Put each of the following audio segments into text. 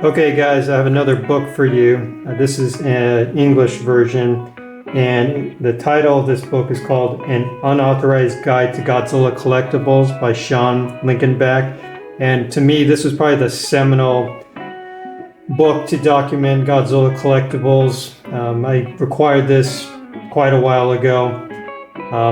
Okay guys, I have another book for you. This is an English version, and the title of this book is called An Unauthorized Guide to Godzilla Collectibles by Sean Lincolnback. And to me, this was probably the seminal book to document Godzilla collectibles. I required this quite a while ago,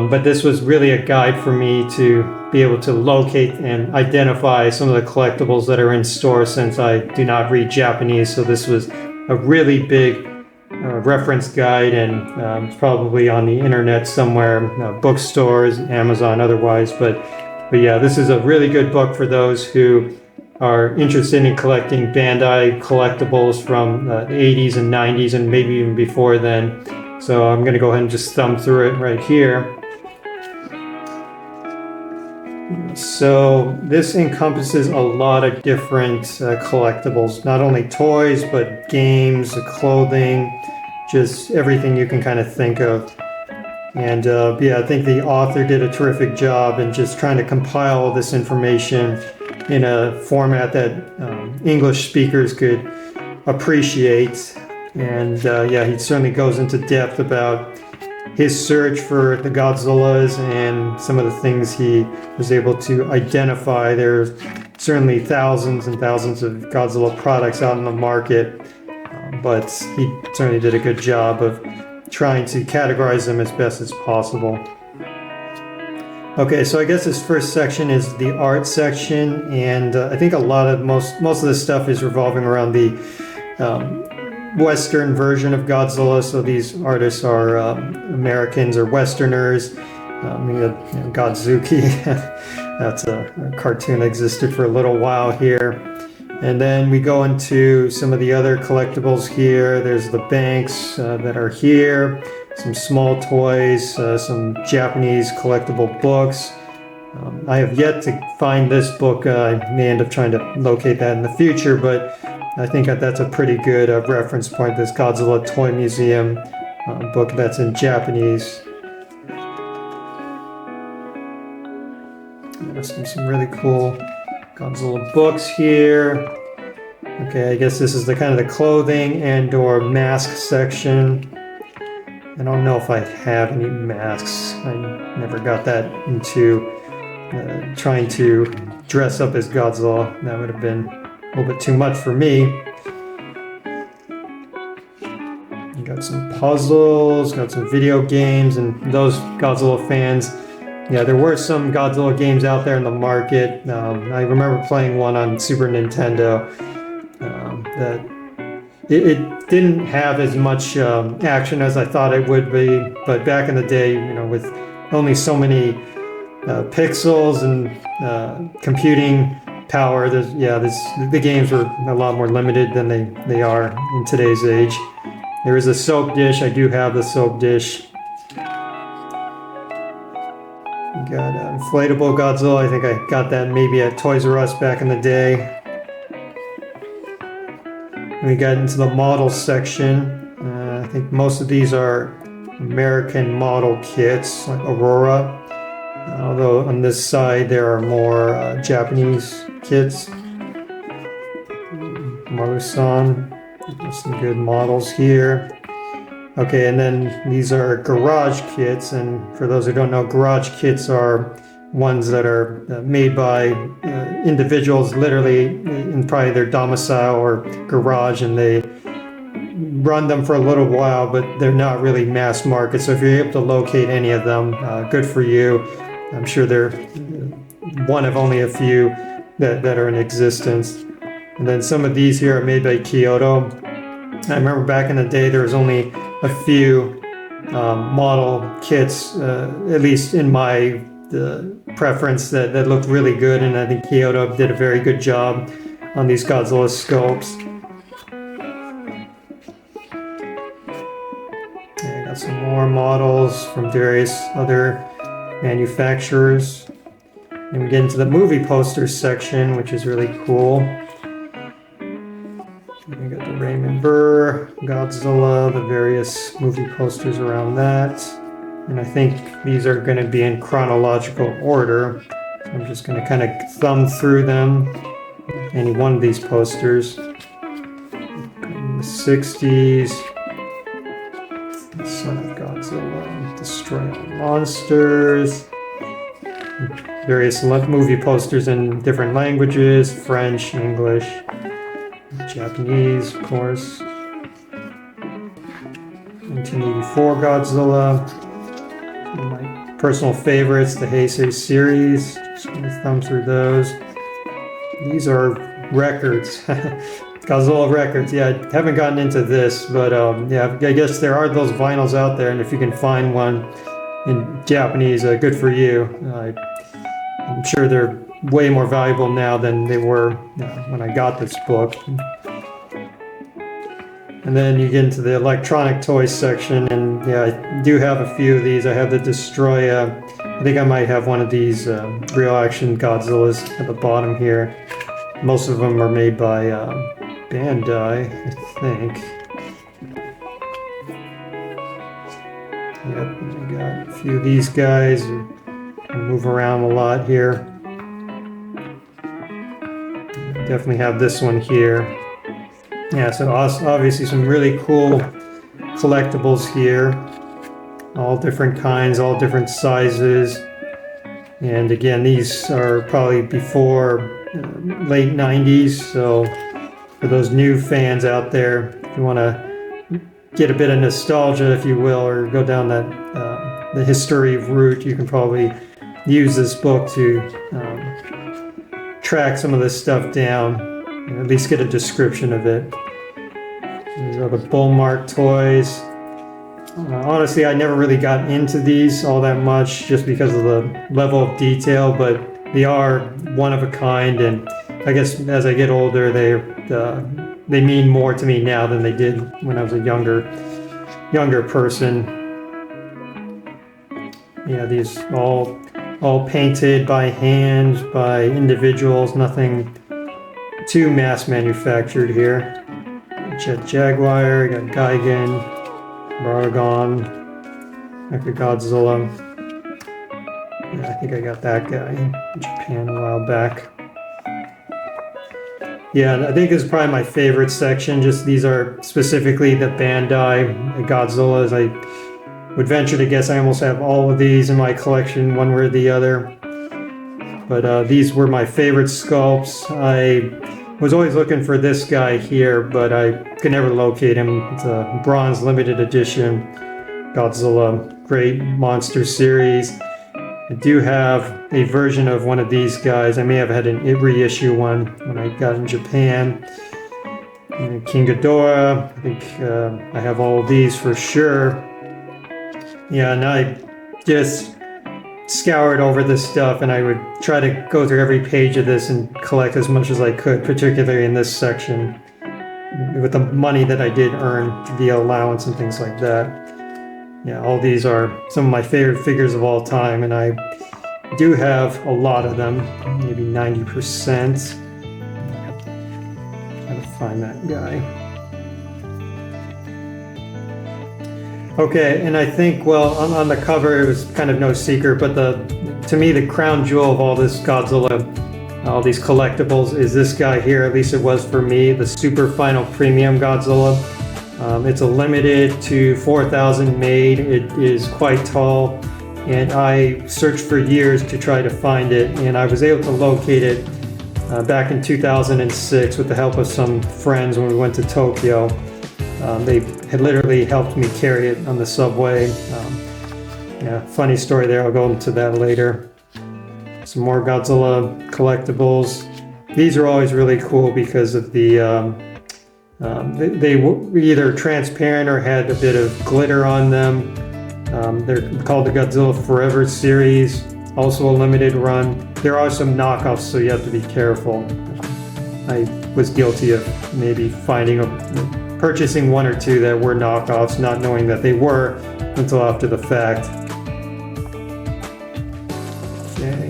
but this was really a guide for me to be able to locate and identify some of the collectibles that are in store, since I do not read Japanese. So this was a really big reference guide, and it's probably on the internet somewhere, bookstores, Amazon, otherwise. But yeah, this is a really good book for those who are interested in collecting Bandai collectibles from the 80s and 90s and maybe even before then. So I'm going to go ahead and just thumb through it right here. So this encompasses a lot of different collectibles, not only toys, but games, clothing, just everything you can kind of think of. And yeah, I think the author did a terrific job in just trying to compile all this information in a format that English speakers could appreciate. And yeah, he certainly goes into depth about his search for the Godzillas and some of the things he was able to identify. There's certainly thousands and thousands of Godzilla products out in the market, but he certainly did a good job of trying to categorize them as best as possible. Okay, so I guess this first section is the art section, and I think most of the stuff is revolving around the Western version of Godzilla. So these artists are Americans or Westerners. Godzuki, that's a cartoon that existed for a little while here. And then we go into some of the other collectibles here. There's the banks that are here, some small toys, some Japanese collectible books. I have yet to find this book. I may end up trying to locate that in the future, but I think that's a pretty good reference point, this Godzilla Toy Museum book that's in Japanese. There's some really cool Godzilla books here. Okay, I guess this is the kind of the clothing and or mask section. I don't know if I have any masks. I never got that into trying to dress up as Godzilla. That would have been a little bit too much for me. You got some puzzles, got some video games, and those Godzilla fans, yeah, there were some Godzilla games out there in the market. I remember playing one on Super Nintendo that it didn't have as much action as I thought it would be, but back in the day, with only so many pixels and computing power, the games were a lot more limited than they are in today's age. There is a soap dish. I do have the soap dish. We got inflatable Godzilla. I think I got that maybe at Toys R Us back in the day. We got into the model section. I think most of these are American model kits, like Aurora. Although on this side there are more Japanese kits. Marusan, some good models here. Okay, and then these are garage kits, and for those who don't know, garage kits are ones that are made by individuals literally in probably their domicile or garage, and they run them for a little while, but they're not really mass market. So if you're able to locate any of them, good for you. I'm sure they're one of only a few that are in existence. And then some of these here are made by Kyoto. I remember back in the day there was only a few model kits, at least in my preference, that looked really good, and I think Kyoto did a very good job on these Godzilla sculpts. And I got some more models from various other manufacturers. And we get into the movie posters section, which is really cool. We got the Raymond Burr, Godzilla, the various movie posters around that. And I think these are going to be in chronological order. I'm just going to kind of thumb through them, any one of these posters. 1960s. Son of Godzilla, Destroy All Monsters. Various movie posters in different languages, French, English, Japanese, of course. 1984 Godzilla. My personal favorites, the Heisei series. Just gonna thumb through those. These are records. Godzilla records. Yeah, I haven't gotten into this, but yeah, I guess there are those vinyls out there, and if you can find one in Japanese, good for you. I'm sure they're way more valuable now than they were when I got this book. And then you get into the electronic toys section, and yeah, I do have a few of these. I have the Destroya. I think I might have one of these real action Godzillas at the bottom here. Most of them are made by Bandai, I think. Yep, I got a few of these guys. I move around a lot here. Definitely have this one here. Yeah, so obviously some really cool collectibles here. All different kinds, all different sizes. And again, these are probably before late 90s, so for those new fans out there, if you want to get a bit of nostalgia, if you will, or go down that the history route, you can probably use this book to track some of this stuff down, and at least get a description of it. These are the Bullmark toys. Honestly, I never really got into these all that much just because of the level of detail, but they are one of a kind, and I guess as I get older, they mean more to me now than they did when I was a younger person. Yeah, these all painted by hand, by individuals, nothing too mass manufactured here. Jet Jaguar, got Gigan, Baragon, Godzilla. Yeah, I think I got that guy in Japan a while back. Yeah, I think this is probably my favorite section. Just these are specifically the Bandai Godzillas. I would venture to guess I almost have all of these in my collection, one way or the other. But these were my favorite sculpts. I was always looking for this guy here, but I could never locate him. It's a bronze limited edition Godzilla, great monster series. I do have a version of one of these guys. I may have had an reissue one when I got in Japan. And King Ghidorah, I think I have all of these for sure. Yeah, and I just scoured over this stuff, and I would try to go through every page of this and collect as much as I could, particularly in this section, with the money that I did earn via allowance and things like that. Yeah, all these are some of my favorite figures of all time, and I do have a lot of them, maybe 90%. Gotta find that guy. Okay, and I think, well, on the cover, it was kind of no secret, but to me, the crown jewel of all this Godzilla, all these collectibles, is this guy here. At least it was for me, the Super Final Premium Godzilla. It's a limited to 4,000 made. It is quite tall, and I searched for years to try to find it, and I was able to locate it back in 2006 with the help of some friends when we went to Tokyo. They had literally helped me carry it on the subway. Yeah, funny story there. I'll go into that later. Some more Godzilla collectibles. These are always really cool because of the they were either transparent or had a bit of glitter on them. They're called the Godzilla Forever series, also a limited run. There are some knockoffs, so you have to be careful. I was guilty of maybe purchasing one or two that were knockoffs, not knowing that they were until after the fact. Okay,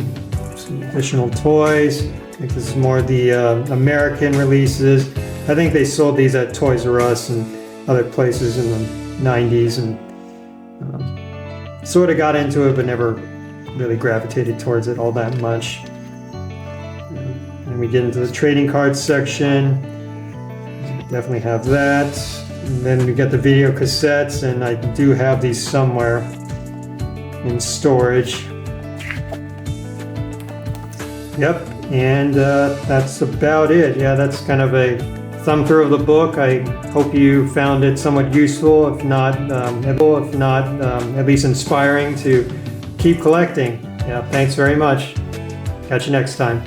some additional toys. I think this is more the American releases. I think they sold these at Toys R Us and other places in the 90s, and sort of got into it but never really gravitated towards it all that much. And we get into the trading cards section. Definitely have that. And then we got the video cassettes, and I do have these somewhere in storage. Yep, and that's about it. Yeah, that's kind of a thumb through of the book. I hope you found it somewhat useful, if not at least inspiring to keep collecting. Yeah, thanks very much. Catch you next time.